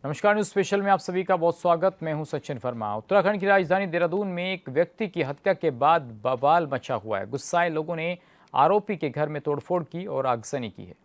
नमस्कार, news special में आप सभी का बहुत स्वागत। मैं हूं सचिन वर्मा। उत्तराखंड की राजधानी देहरादून में एक व्यक्ति की हत्या के बाद बवाल मचा हुआ है। गुस्साए लोगों ने आरोपी के घर में तोड़फोड़ की और आगजनी की है।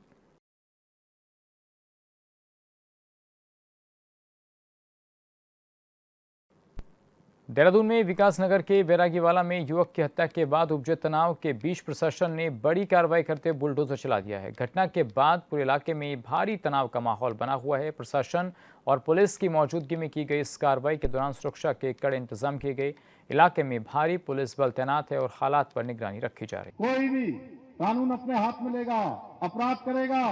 देहरादून में विकासनगर के बैरागीवाला में युवक की हत्या के बाद उपजे तनाव के बीच प्रशासन ने बड़ी कार्रवाई करते हुए बुलडोजर चला दिया है। घटना के बाद पूरे इलाके में भारी तनाव का माहौल बना हुआ है। प्रशासन और पुलिस की मौजूदगी में की गई इस कार्रवाई के दौरान सुरक्षा के कड़े इंतजाम किए गए। इलाके में भारी पुलिस बल तैनात है और हालात पर निगरानी रखी जा रही है। कोई भी कानून अपने हाथ में लेगा, अपराध करेगा।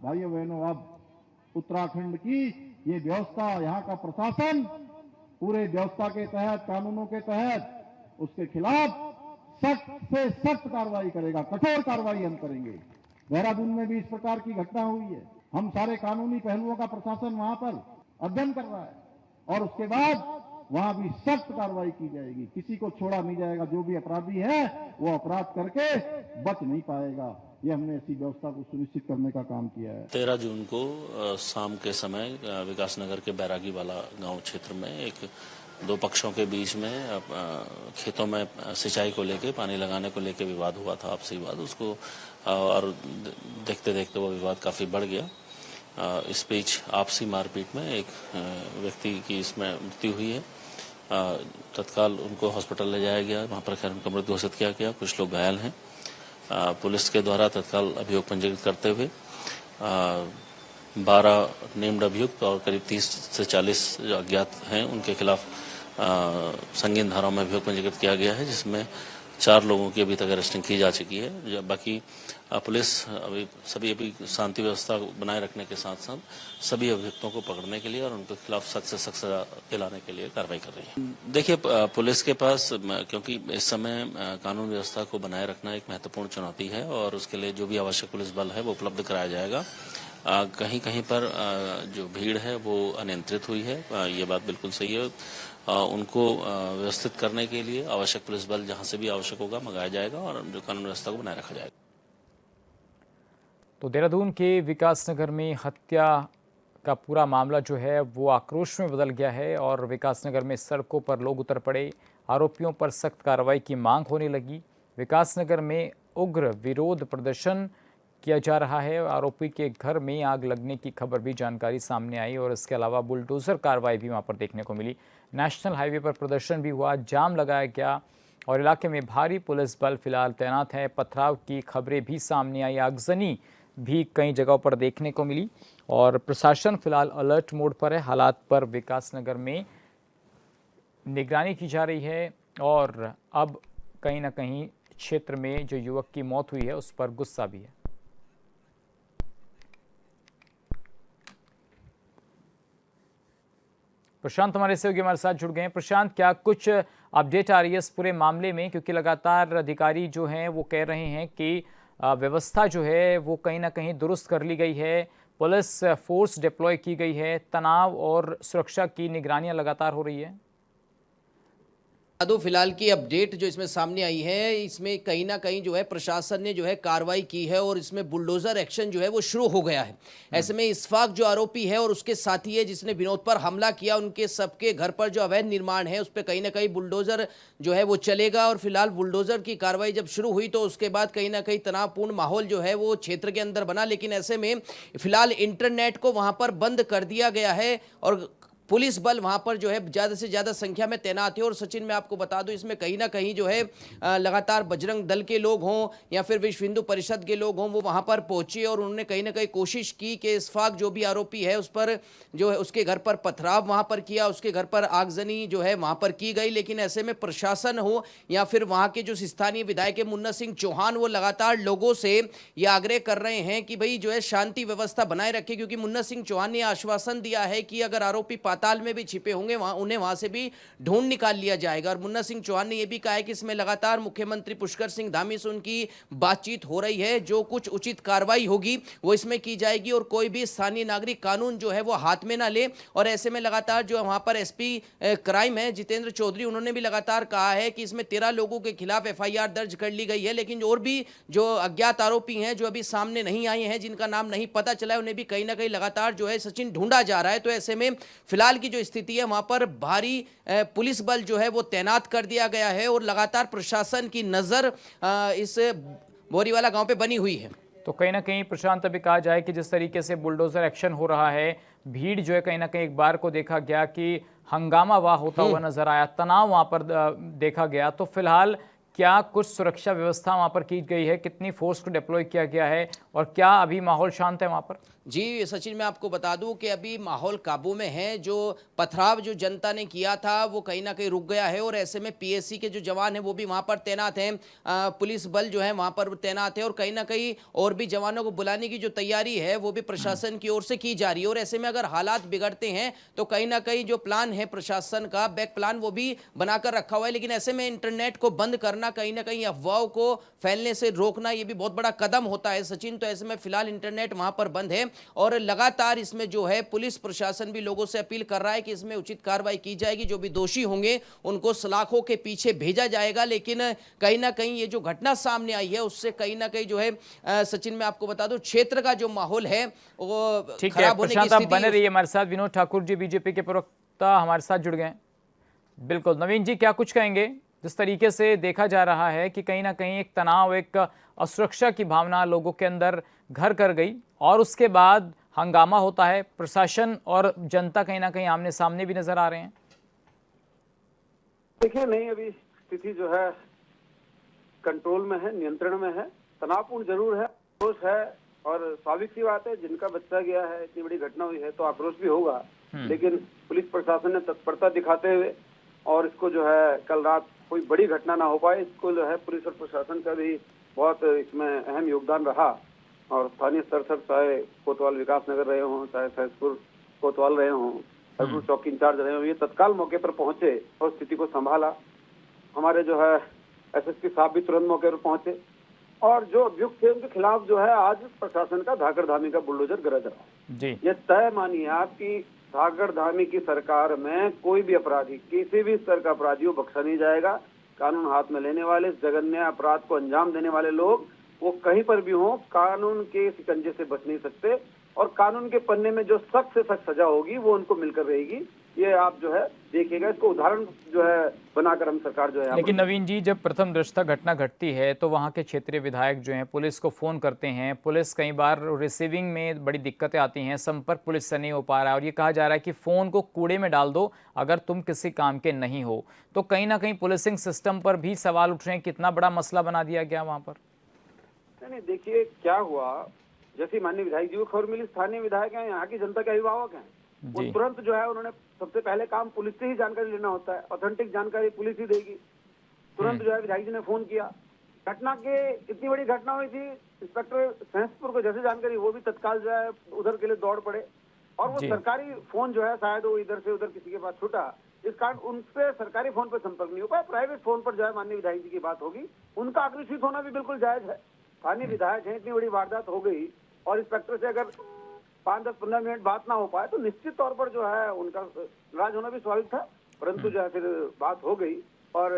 भाइयों बहनों, अब उत्तराखंड की ये व्यवस्था, यहाँ का प्रशासन पूरे व्यवस्था के तहत, कानूनों के तहत उसके खिलाफ सख्त से सख्त कार्रवाई करेगा, कठोर कार्रवाई हम करेंगे। देहरादून में भी इस प्रकार की घटना हुई है। हम सारे कानूनी पहलुओं का प्रशासन वहां पर अध्ययन कर रहा है और उसके बाद वहां भी सख्त कार्रवाई की जाएगी। किसी को छोड़ा नहीं जाएगा। जो भी अपराधी है वो अपराध करके बच नहीं पाएगा। ये हमने ऐसी व्यवस्था को सुनिश्चित करने का काम किया है। 13 जून को शाम के समय विकासनगर के बैरागीवाला गांव क्षेत्र में एक दो पक्षों के बीच में खेतों में सिंचाई को लेके, पानी लगाने को लेके विवाद हुआ था, आपसी विवाद। उसको और देखते देखते वो विवाद काफी बढ़ गया। इस बीच आपसी मारपीट में एक व्यक्ति की इसमें मृत्यु हुई है। तत्काल उनको हॉस्पिटल ले जाया गया। वहां पर खैर उनका मृत घोषित किया गया। कुछ लोग घायल हैं। पुलिस के द्वारा तत्काल अभियोग पंजीकृत करते हुए 12 नेम्ड अभियुक्त और करीब 30 से 40 जो अज्ञात हैं उनके खिलाफ संगीन धाराओं में अभियोग पंजीकृत किया गया है, जिसमें 4 लोगों की अभी तक अरेस्टिंग की जा चुकी है। बाकी पुलिस अभी शांति व्यवस्था बनाए रखने के साथ साथ सभी अभियुक्तों को पकड़ने के लिए और उनके खिलाफ सख्त से सख्त सजा दिलाने के लिए कार्रवाई कर रही है। देखिए, पुलिस के पास, क्योंकि इस समय कानून व्यवस्था को बनाए रखना एक महत्वपूर्ण चुनौती है और उसके लिए जो भी आवश्यक पुलिस बल है वो उपलब्ध कराया जाएगा। कहीं कहीं पर जो भीड़ है वो अनियंत्रित हुई है, ये बात बिल्कुल सही है। उनको व्यवस्थित करने के लिए आवश्यक पुलिस बल जहां से भी आवश्यक होगा मंगाया जाएगा और जो कानून व्यवस्था को बनाए रखा जाएगा। तो देहरादून के विकासनगर में हत्या का पूरा मामला जो है वो आक्रोश में बदल गया है और विकासनगर में सड़कों पर लोग उतर पड़े। आरोपियों पर सख्त कार्रवाई की मांग होने लगी। विकासनगर में उग्र विरोध प्रदर्शन किया जा रहा है। आरोपी के घर में आग लगने की खबर भी जानकारी सामने आई और इसके अलावा बुलडोजर कार्रवाई भी वहां पर देखने को मिली। नेशनल हाईवे पर प्रदर्शन भी हुआ, जाम लगाया गया और इलाके में भारी पुलिस बल फिलहाल तैनात है। पथराव की खबरें भी सामने आई, आगजनी भी कई जगहों पर देखने को मिली और प्रशासन फिलहाल अलर्ट मोड पर है। हालात पर विकासनगर में निगरानी की जा रही है और अब कहीं ना कहीं क्षेत्र में जो युवक की मौत हुई है उस पर गुस्सा भी है। प्रशांत हमारे सहयोगी हमारे साथ जुड़ गए हैं। प्रशांत, क्या कुछ अपडेट आ रही है इस पूरे मामले में? क्योंकि लगातार अधिकारी जो हैं वो कह रहे हैं कि व्यवस्था जो है वो कहीं ना कहीं दुरुस्त कर ली गई है, पुलिस फोर्स डिप्लॉय की गई है, तनाव और सुरक्षा की निगरानियां लगातार हो रही है। दो फिलहाल की अपडेट जो इसमें सामने आई है, इसमें कहीं ना कहीं जो है प्रशासन ने जो है कार्रवाई की है और इसमें बुलडोजर एक्शन जो है वो शुरू हो गया है। ऐसे में इस्फाक जो आरोपी है और उसके साथी है जिसने विनोद पर हमला किया, उनके सबके घर पर जो अवैध निर्माण है उस पर कहीं ना कहीं बुलडोजर जो है वो चलेगा। और फिलहाल बुलडोजर की कार्रवाई जब शुरू हुई तो उसके बाद कहीं ना कहीं तनावपूर्ण माहौल जो है वो क्षेत्र के अंदर बना। लेकिन ऐसे में फिलहाल इंटरनेट को वहां पर बंद कर दिया गया है और पुलिस बल वहां पर जो है ज़्यादा से ज़्यादा संख्या में तैनात है। और सचिन, मैं आपको बता दूं, इसमें कहीं ना कहीं जो है लगातार बजरंग दल के लोग हों या फिर विश्व हिंदू परिषद के लोग हों, वो वहां पर पहुंचे और उन्होंने कहीं ना कहीं कोशिश की कि इस्फाक जो भी आरोपी है उस पर जो है उसके घर पर पथराव वहां पर किया, उसके घर पर आगजनी जो है वहां पर की गई। लेकिन ऐसे में प्रशासन हो या फिर वहां के जो स्थानीय विधायक है मुन्ना सिंह चौहान, वो लगातार लोगों से ये आग्रह कर रहे हैं कि भाई जो है शांति व्यवस्था बनाए रखे, क्योंकि मुन्ना सिंह चौहान ने आश्वासन दिया है कि अगर आरोपी पाताल में भी छिपे होंगे उन्हें वहां से भी ढूंढ निकाल लिया जाएगा। और मुन्ना सिंह चौहान ने यह भी कहा है कि इसमें लगातार मुख्यमंत्री पुष्कर सिंह धामी से उनकी बातचीत हो रही है, जो कुछ उचित कार्रवाई होगी वो इसमें की जाएगी और कोई भी स्थानीय नागरिक कानून जो है वो हाथ में ना ले। और ऐसे में लगातार जो वहां पर एसपी क्राइम है जितेंद्र चौधरी, उन्होंने भी लगातार कहा है कि इसमें 13 लोगों के खिलाफ एफआईआर दर्ज कर ली गई है, लेकिन और भी जो अज्ञात आरोपी हैं जो अभी सामने नहीं आए हैं, जिनका नाम नहीं पता चला है, उन्हें भी कहीं ना कहीं लगातार जो है सचिन ढूंढा जा रहा है। तो ऐसे में फिलहाल की जो स्थिति है वहां पर भारी पुलिस बल जो है वो तैनात कर दिया गया है और लगातार प्रशासन की नजर इस बोरीवाला गांव पे बनी हुई है। तो कहीं ना कहीं प्रशांत अभी कहा जाए कि जिस तरीके से बुलडोजर एक्शन हो रहा है, भीड़ जो है कहीं ना कहीं एक बार को देखा गया कि हंगामा वहां होता हुआ नजर आया, तनाव वहां पर देखा गया। तो फिलहाल क्या कुछ सुरक्षा व्यवस्था वहां पर की गई है, कितनी फोर्स को डिप्लॉय किया गया है और क्या अभी माहौल शांत है वहां पर? जी सचिन, मैं आपको बता दूं कि अभी माहौल काबू में है। जो पथराव जो जनता ने किया था वो कहीं ना कहीं रुक गया है और ऐसे में पीएससी के जो जवान हैं वो भी वहां पर तैनात हैं, पुलिस बल जो है वहां पर तैनात है और कहीं ना कहीं और भी जवानों को बुलाने की जो तैयारी है वो भी प्रशासन की ओर से की जा रही है। और ऐसे में अगर हालात बिगड़ते हैं तो कहीं ना कहीं जो प्लान है प्रशासन का, बैक प्लान, वो भी बनाकर रखा हुआ है। लेकिन ऐसे में इंटरनेट को बंद करना, कहीं ना कहीं अफवाहों को फैलने से रोकना, ये भी बहुत बड़ा कदम होता है सचिन। तो ऐसे में फिलहाल इंटरनेट वहां पर बंद है और लगातार इसमें जो है पुलिस प्रशासन भी लोगों से अपील कर रहा है कि इसमें उचित कार्रवाई की जाएगी, जो भी दोषी होंगे उनको सलाखों के पीछे भेजा जाएगा। लेकिन कहीं ना कहीं ये जो घटना सामने आई है उससे कहीं ना कहीं जो है सचिन, मैं आपको बता दूं, क्षेत्र का जो माहौल है वो खराब होने की स्थिति। बने रहिए हमारे साथ। विनोद ठाकुर जी बीजेपी के प्रवक्ता हमारे साथ जुड़ गए। बिल्कुल नवीन जी, क्या कुछ कहेंगे? जिस तरीके से देखा जा रहा है कि कहीं ना कहीं एक तनाव, एक असुरक्षा की भावना लोगों के अंदर घर कर गई और उसके बाद हंगामा होता है, प्रशासन और जनता कहीं ना कहीं आमने सामने भी नजर आ रहे हैं। देखिए, नहीं, अभी स्थिति जो है कंट्रोल में है, नियंत्रण में है। तनावपूर्ण जरूर है, आक्रोश है और स्वाभाविक सी बात है, जिनका बच्चा गया है, इतनी बड़ी घटना हुई है तो आक्रोश भी होगा। लेकिन पुलिस प्रशासन ने तत्परता दिखाते हुए और इसको जो है कल रात कोई बड़ी घटना ना हो पाए, इसको जो है पुलिस और प्रशासन का भी बहुत इसमें अहम योगदान रहा। और स्थानीय स्तर पर चाहे कोतवाल विकास नगर रहे हों, चाहे सहसपुर कोतवाल रहे हों, सहसपुर चौकी इंचार्ज रहे हों, ये तत्काल मौके पर पहुंचे और स्थिति को संभाला। हमारे जो है एसएसपी साहब भी तुरंत मौके पर पहुंचे और जो अभियुक्त थे उनके खिलाफ जो है आज प्रशासन का धाकड़ धामी का बुलडोजर गरज रहा है जी। ये तय मानिए आपकी धाकड़ धामी की सरकार में कोई भी अपराधी, किसी भी स्तर का अपराधी, वो बख्शा नहीं जाएगा। कानून हाथ में लेने वाले, जघन्य अपराध को अंजाम देने वाले लोग वो कहीं पर भी हों, कानून के शिकंजे से बच नहीं सकते और कानून के पन्ने में जो सख्त से सख्त सजा होगी वो उनको मिलकर रहेगी। ये आप जो है देखिएगा, इसको उदाहरण जो है बनाकर हम सरकार जो है। लेकिन नवीन जी, जब प्रथम दृष्टया घटना घटती है तो वहाँ के क्षेत्रीय विधायक जो हैं पुलिस को फोन करते हैं, पुलिस कई बार रिसीविंग में बड़ी दिक्कतें आती हैं, संपर्क पुलिस से नहीं हो पा रहा है और ये कहा जा रहा है कि फोन को कूड़े में डाल दो अगर तुम किसी काम के नहीं हो। तो कहीं ना कहीं पुलिसिंग सिस्टम पर भी सवाल उठ रहे हैं, कितना बड़ा मसला बना दिया गया वहाँ पर। नहीं, देखिए क्या हुआ, जैसे माननीय विधायक जी को खबर मिली, स्थानीय विधायक हैं, यहाँ की जनता के अभिभावक हैं, वो तुरंत जो है उन्होंने सबसे पहले काम पुलिस से ही जानकारी लेना होता है, ऑथेंटिक जानकारी पुलिस ही देगी। तुरंत जो है विधायक जी ने फोन किया। घटना के इतनी बड़ी घटना हुई थी, इंस्पेक्टर सहसपुर को जैसे जानकारी, वो भी तत्काल जो है उधर के लिए दौड़ पड़े और वो सरकारी फोन जो है शायद वो इधर से उधर किसी के पास छूटा, इस कारण उनसे सरकारी फोन पर संपर्क नहीं हो पाया। प्राइवेट फोन पर जो है माननीय विधायक जी की बात होगी, उनका आक्रोशित होना भी बिल्कुल जायज है। स्थानीय विधायक है, इतनी बड़ी वारदात हो गई और इंस्पेक्टर से अगर 5-10-15 मिनट बात ना हो पाए तो निश्चित तौर पर जो है उनका नाराज होना भी स्वाभाविक था, परंतु जो है फिर बात हो गई और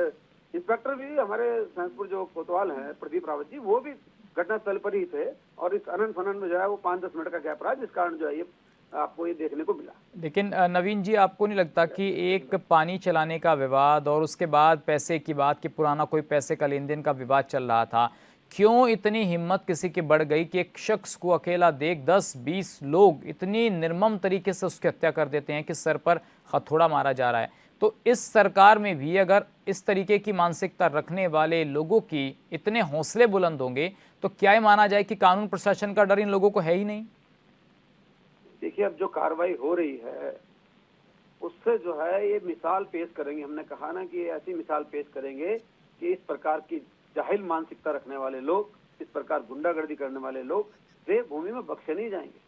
इंस्पेक्टर भी हमारे सहसपुर जो कोतवाल हैं प्रदीप रावत जी, वो भी घटनास्थल पर ही थे और इस अनन फनन में जो है वो 5-10 मिनट का गैप रहा, जिस कारण जो है ये आपको ये देखने को मिला। लेकिन नवीन जी, आपको नहीं लगता कि एक पानी चलाने का विवाद और उसके बाद पैसे की बात, कि पुराना कोई पैसे का लेन देन का विवाद चल रहा था, क्यों इतनी हिम्मत किसी की बढ़ गई कि एक शख्स को अकेला देख 10-20 लोग इतनी निर्मम तरीके से उसकी हत्या कर देते हैं कि सर पर हथौड़ा मारा जा रहा है। तो इस सरकार में भी अगर इस तरीके की मानसिकता रखने वाले लोगों की इतने हौसले बुलंद होंगे तो क्या ये माना जाए कि कानून प्रशासन का डर इन लोगों को है ही नहीं? देखिए, अब जो कार्रवाई हो रही है उससे जो है ये मिसाल पेश करेंगे, हमने कहा ना कि ऐसी मिसाल पेश करेंगे कि इस प्रकार की जाहिल मानसिकता रखने वाले लोग, इस प्रकार गुंडागर्दी करने वाले लोग वे भूमि में बख्शे नहीं जाएंगे।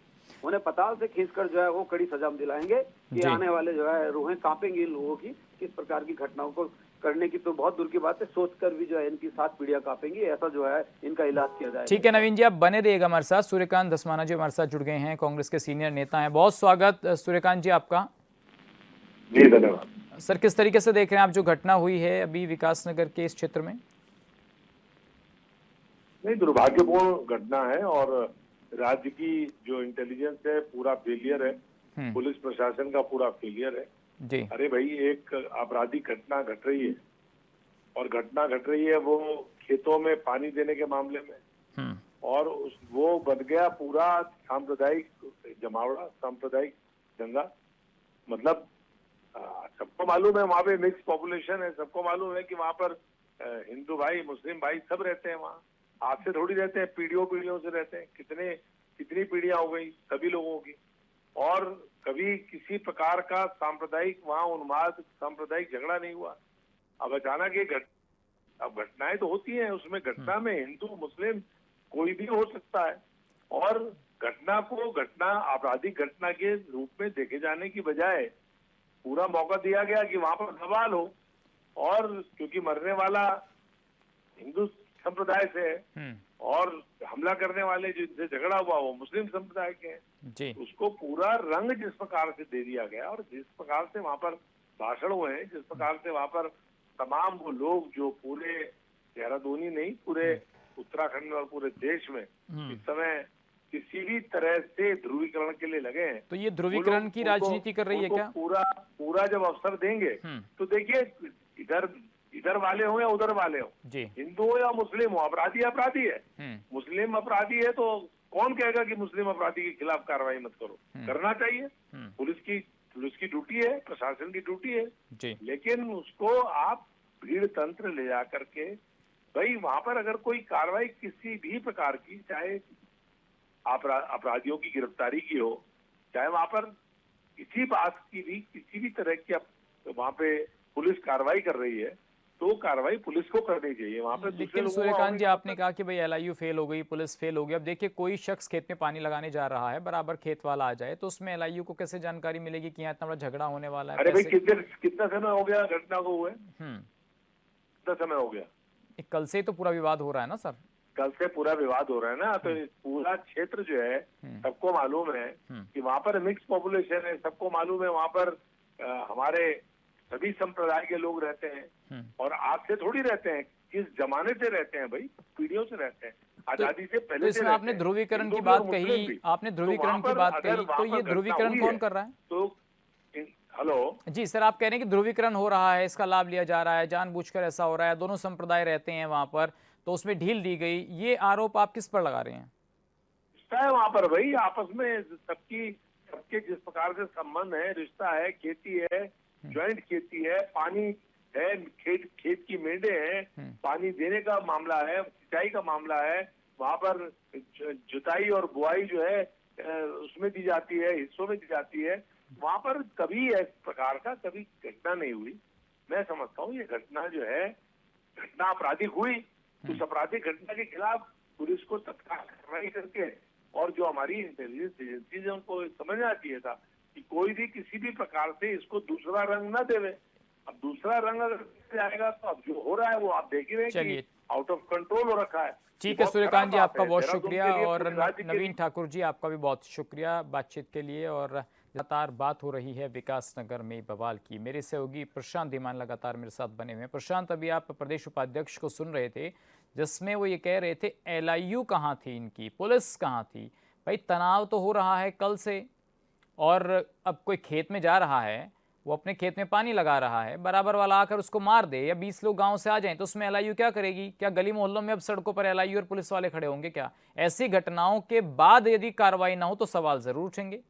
उन्हें पताल से खींचकर जो है वो कड़ी सजा हम दिलाएंगे कि जी। आने वाले जो है रूहें कांपेंगी इन लोगों की। इस प्रकार की घटनाओं को करने की तो बहुत दूर की बात है, सोचकर भी जो है इनकी 7 पीढ़ियां कांपेंगी। ऐसा जो है इनका इलाज किया जाएगा। ठीक है नवीन जी, आप बने रहिएगा हमारे साथ। सूर्यकांत धस्माना जी हमारे साथ जुड़ गए हैं, कांग्रेस के सीनियर नेता हैं। बहुत स्वागत सूर्यकांत जी आपका। जी धन्यवाद। सर, किस तरीके से देख रहे हैं आप जो घटना हुई है अभी विकासनगर के इस क्षेत्र में? नहीं, दुर्भाग्यपूर्ण घटना है और राज्य की जो इंटेलिजेंस है पूरा फेलियर है, पुलिस प्रशासन का पूरा फेलियर है। जी। अरे भाई, एक आपराधिक घटना घट रही है और घटना घट रही है वो खेतों में पानी देने के मामले में, और वो बन गया पूरा सांप्रदायिक जमावड़ा, सांप्रदायिक दंगा। मतलब सबको मालूम है वहाँ पे मिक्स पॉपुलेशन है, सबको मालूम है कि वहाँ पर हिंदू भाई मुस्लिम भाई सब रहते हैं वहाँ। आज से थोड़ी रहते हैं, पीढ़ियों से रहते हैं। कितनी पीढ़ियां हो गई सभी लोगों की, और कभी किसी प्रकार का सांप्रदायिक वहाँ उन्माद, सांप्रदायिक झगड़ा नहीं हुआ। अब अचानक ये अब घटनाएं तो होती हैं, उसमें घटना में हिंदू मुस्लिम कोई भी हो सकता है, और घटना को आपराधिक घटना के रूप में देखे जाने की बजाय पूरा मौका दिया गया कि वहां पर सवाल हो, और क्योंकि मरने वाला हिंदू संप्रदाय से है और हमला करने वाले जिनसे झगड़ा हुआ वो मुस्लिम संप्रदाय के हैं जी। उसको पूरा रंग जिस प्रकार से दे दिया गया और जिस प्रकार से वहां पर भाषण हुए हैं, जिस प्रकार से वहां पर तमाम वो लोग जो पूरे देहरादूनी नहीं पूरे उत्तराखंड में और पूरे देश में इस समय किसी भी तरह से ध्रुवीकरण के लिए लगे हैं, तो ये ध्रुवीकरण की राजनीति कर रही है क्या? पूरा जब अवसर देंगे तो देखिए इधर वाले हो या उधर वाले हो, जी। हिंदू हो या मुस्लिम हो, अपराधी है। मुस्लिम अपराधी है तो कौन कहेगा कि मुस्लिम अपराधी के खिलाफ कार्रवाई मत करो? करना चाहिए। पुलिस की ड्यूटी है, प्रशासन की ड्यूटी है जी। लेकिन उसको आप भीड़ तंत्र ले जा करके भाई वहां पर अगर कोई कार्रवाई किसी भी प्रकार की, चाहे अपराधियों की गिरफ्तारी की हो, चाहे वहां पर किसी भी तरह की वहां पे पुलिस कार्रवाई कर रही है तो कार्रवाई पुलिस को करनी चाहिए वहां पे। लेकिन सूर्यकांत जी आपने कहा कि भाई एलआईयू फेल हो गई, पुलिस फेल हो गई। अब देखिए कोई शख्स खेत में पानी लगाने जा रहा है, बराबर खेत वाला आ जाए तो उसमें एलआईयू को कैसे जानकारी मिलेगी कि यहाँ इतना बड़ा झगड़ा होने वाला है? अरे भाई कितना समय हो गया घटना को हुए? कितना समय हो गया? कल से तो पूरा विवाद हो रहा है ना सर? कल से पूरा विवाद हो रहा है ना, तो पूरा क्षेत्र जो है सबको मालूम है कि वहाँ पर मिक्स पॉपुलेशन है, सबको मालूम है वहाँ पर हमारे सभी संप्रदाय के लोग रहते हैं और आज से थोड़ी रहते हैं, किस जमाने से रहते हैं भाई, पीढ़ियों से रहते हैं, आजादी से पहले तो इसमें आपने ध्रुवीकरण की बात कही, तो ये ध्रुवीकरण कौन कर रहा है? तो हेलो जी सर, आप कह रहे हैं कि ध्रुवीकरण हो रहा है, इसका लाभ लिया जा रहा है, जानबूझकर ऐसा हो रहा है, दोनों संप्रदाय रहते हैं वहां पर तो उसमें ढील दी गई, ये आरोप आप किस पर लगा रहे हैं? वहां पर भाई आपस में सबके जिस प्रकार से संबंध है, रिश्ता है, खेती है, ज्वाइंट खेती है, पानी है, खेत की मेंढे हैं, पानी देने का मामला है, सिंचाई का मामला है, वहां पर जुताई और बुआई जो है उसमें दी जाती है, हिस्सों में दी जाती है। वहां पर कभी इस प्रकार का कभी घटना नहीं हुई। मैं समझता हूँ ये घटना जो है, घटना आपराधिक हुई, उस आपराधिक घटना के खिलाफ पुलिस को तत्काल कार्रवाई करके, और जो हमारी इंटेलिजेंस एजेंसी है उनको समझना चाहिए था कि कोई भी किसी भी प्रकार से इसको दूसरा रंग न देवे। अब दूसरा रंग अगर जाएगा तो अब जो हो रहा है वो आप देख ही रहे हैं कि आउट ऑफ कंट्रोल हो रखा है। ठीक है सूर्यकांत जी, आपका बहुत शुक्रिया, और नवीन ठाकुर जी आपका भी बहुत शुक्रिया बातचीत के लिए। और लगातार बात हो रही है विकास नगर में बवाल की। मेरे सहयोगी प्रशांत धीमान लगातार मेरे साथ बने हुए हैं। प्रशांत, अभी आप प्रदेश उपाध्यक्ष को सुन रहे थे जिसमें वो ये कह रहे थे एलआईयू कहाँ थी इनकी, पुलिस कहाँ थी? भाई तनाव तो हो रहा है कल से, और अब कोई खेत में जा रहा है, वो अपने खेत में पानी लगा रहा है, बराबर वाला आकर उसको मार दे या 20 लोग गांव से आ जाएं तो उसमें एलआईयू क्या करेगी? क्या गली मोहल्लों में अब सड़कों पर एलआईयू और पुलिस वाले खड़े होंगे क्या? ऐसी घटनाओं के बाद यदि कार्रवाई ना हो तो सवाल जरूर उठेंगे।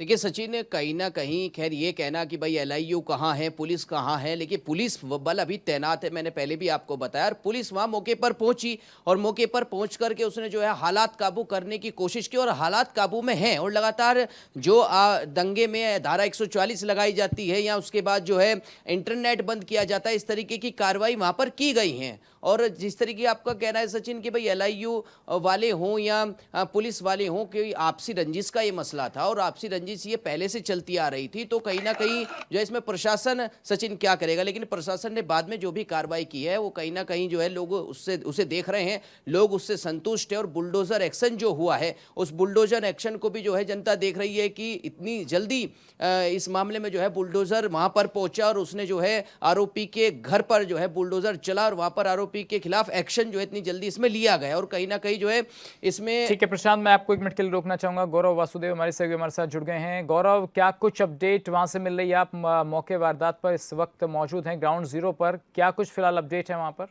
देखिए सचिन, कहीं ना कहीं खैर ये कहना कि भाई एलआईयू कहाँ है, पुलिस कहाँ है, लेकिन पुलिस बल अभी तैनात है, मैंने पहले भी आपको बताया। और पुलिस वहां मौके पर पहुंची और मौके पर पहुंच करके उसने जो है हालात काबू करने की कोशिश की और हालात काबू में हैं। और लगातार जो दंगे में धारा 144 लगाई जाती है या उसके बाद जो है इंटरनेट बंद किया जाता है, इस तरीके की कार्रवाई वहां पर की गई है। और जिस तरीके आपका कहना है सचिन कि भाई एलआईयू वाले हों या पुलिस वाले हों, कि आपसी रंजिश का ये मसला था और आपसी रंजिश ये पहले से चलती आ रही थी, तो कहीं ना कहीं जो है इसमें प्रशासन सचिन क्या करेगा। लेकिन प्रशासन ने बाद में जो भी कार्रवाई की है वो कहीं ना कहीं जो है लोग उसे देख रहे हैं, लोग उससे संतुष्ट है। और बुलडोजर एक्शन जो हुआ है उस बुलडोजर एक्शन को भी जो है जनता देख रही है कि इतनी जल्दी इस मामले में जो है बुलडोजर वहां पर पहुंचा और उसने जो है आरोपी के घर पर जो है बुलडोजर चला और वहां पर आरोपी के खिलाफ एक्शन जो है इतनी जल्दी इसमें लिया गया। और कहीं ना कहीं जो है इसमें ठीक है प्रशांत, मैं आपको 1 मिनट के लिए रोकना चाहूंगा। गौरव वासुदेव हमारे सहयोगी हमारे साथ जुड़ गए हैं। गौरव, क्या कुछ अपडेट वहां से मिल रही है? आप मौके वारदात पर इस वक्त मौजूद हैं, ग्राउंड जीरो पर, क्या कुछ फिलहाल अपडेट है वहां पर?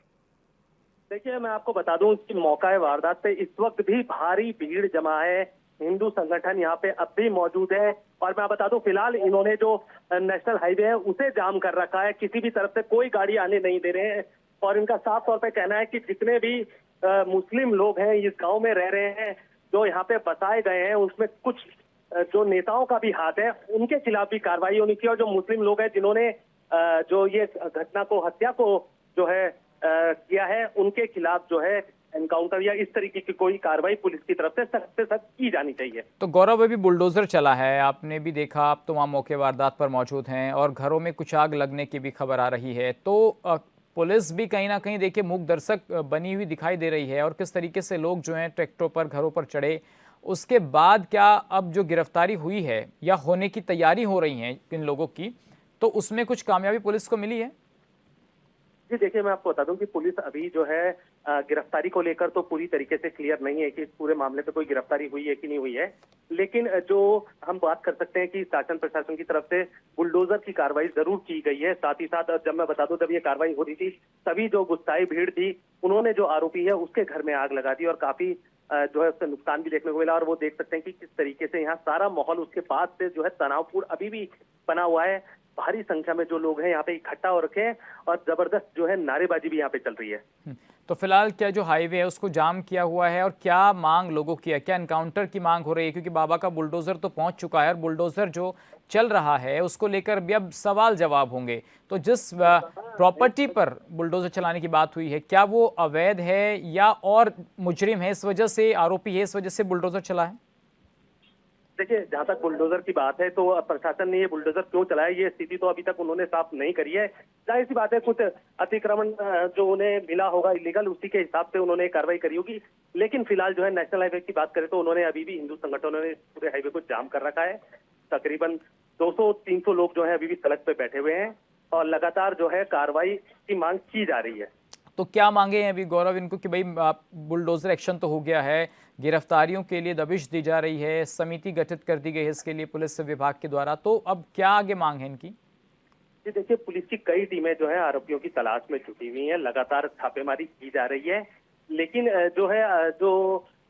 देखिए, मैं आपको बता दूं कि मौका वारदात पे इस वक्त भी भारी भीड़ जमा है। हिंदू संगठन यहाँ पे अब भी मौजूद है और मैं बता दूं फिलहाल इन्होंने जो नेशनल हाईवे है उसे जाम कर रखा है, किसी भी तरफ से कोई गाड़ी आने नहीं दे रहे हैं। और इनका साफ तौर पे कहना है कि जितने भी मुस्लिम लोग हैं इस गांव में रह रहे हैं, जो यहाँ पे बसाए गए हैं, उसमें कुछ जो नेताओं का भी हाथ है, उनके खिलाफ भी कार्रवाई होनी चाहिए। और जो मुस्लिम लोग हैं जिन्होंने जो ये घटना को, हत्या को जो है किया है, उनके खिलाफ जो है एनकाउंटर या इस तरीके की कोई कार्रवाई पुलिस की तरफ से सख्त की जानी चाहिए। तो गौरव, अभी बुलडोजर चला है, आपने भी देखा, आप तो वहाँ मौके वारदात पर मौजूद हैं और घरों में कुछ आग लगने की भी खबर आ रही है, तो पुलिस भी कहीं ना कहीं देखिए मूक दर्शक बनी हुई दिखाई दे रही है। और किस तरीके से लोग जो हैं ट्रैक्टरों पर, घरों पर चढ़े, उसके बाद क्या अब जो गिरफ्तारी हुई है या होने की तैयारी हो रही है इन लोगों की, तो उसमें कुछ कामयाबी पुलिस को मिली है? जी देखिए, मैं आपको बता दूं कि पुलिस अभी जो है गिरफ्तारी को लेकर तो पूरी तरीके से क्लियर नहीं है कि इस पूरे मामले पे कोई गिरफ्तारी हुई है कि नहीं हुई है। लेकिन जो हम बात कर सकते हैं कि शासन प्रशासन की तरफ से बुलडोजर की कार्रवाई जरूर की गई है। साथ ही साथ जब मैं बता दूं, जब ये कार्रवाई हो रही थी तभी जो गुस्साई भीड़ थी उन्होंने जो आरोपी है उसके घर में आग लगा दी और काफी जो है उससे नुकसान भी देखने को मिला। और वो देख सकते हैं कि किस तरीके से यहाँ सारा माहौल उसके बाद से जो है तनावपूर्ण अभी भी बना हुआ है। भारी संख्या में जो लोग हैं यहाँ पे इकट्ठा हो रखे हैं और जबरदस्त जो है नारेबाजी भी यहाँ पे चल रही है। तो फिलहाल क्या जो हाईवे है उसको जाम किया हुआ है और क्या मांग लोगों की है? क्या एनकाउंटर की मांग हो रही है? क्योंकि बाबा का बुलडोजर तो पहुंच चुका है और बुलडोजर जो चल रहा है उसको लेकर भी अब सवाल जवाब होंगे। तो जिस प्रॉपर्टी पर बुलडोजर चलाने की बात हुई है, क्या वो अवैध है या और मुजरिम है, इस वजह से आरोपी है, इस वजह से बुलडोजर चला है? देखिए, जहां तक बुलडोजर की बात है तो प्रशासन ने ये बुलडोजर क्यों चलाया ये स्थिति तो अभी तक उन्होंने साफ नहीं करी है। जाहिर सी बात है, कुछ अतिक्रमण जो उन्हें मिला होगा इलीगल, उसी के हिसाब से उन्होंने कार्रवाई करी होगी। लेकिन फिलहाल जो है नेशनल हाईवे की बात करें तो उन्होंने अभी भी, हिंदू संगठनों ने पूरे हाईवे को जाम कर रखा है। तकरीबन 200-300 लोग जो है अभी भी सड़क पे बैठे हुए हैं और लगातार जो है कार्रवाई की मांग की जा रही है। तो क्या मांगे हैं अभी गौरव इनको कि भाई बुलडोजर एक्शन तो हो गया है, गिरफ्तारियों के लिए दबिश दी जा रही है, समिति गठित कर दी गई है इसके लिए पुलिस विभाग के द्वारा, तो अब क्या आगे मांग है इनकी? जी देखिए, पुलिस की कई टीमें जो है आरोपियों की तलाश में जुटी हुई हैं, लगातार छापेमारी की जा रही है। लेकिन जो है जो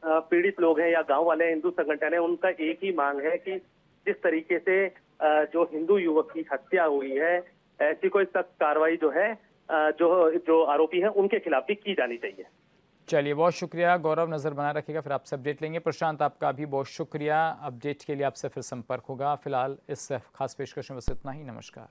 पीड़ित लोग हैं या गांव वाले हिंदू संगठन है, उनका एक ही मांग है कि जिस तरीके से जो हिंदू युवक की हत्या हुई है, ऐसी कोई सख्त कार्रवाई जो है जो आरोपी हैं उनके खिलाफ भी की जानी चाहिए। चलिए, बहुत शुक्रिया गौरव, नजर बनाए रखिएगा, फिर आपसे अपडेट लेंगे। प्रशांत, आपका भी बहुत शुक्रिया, अपडेट के लिए आपसे फिर संपर्क होगा। फिलहाल इस खास पेशकश में बस इतना ही। नमस्कार।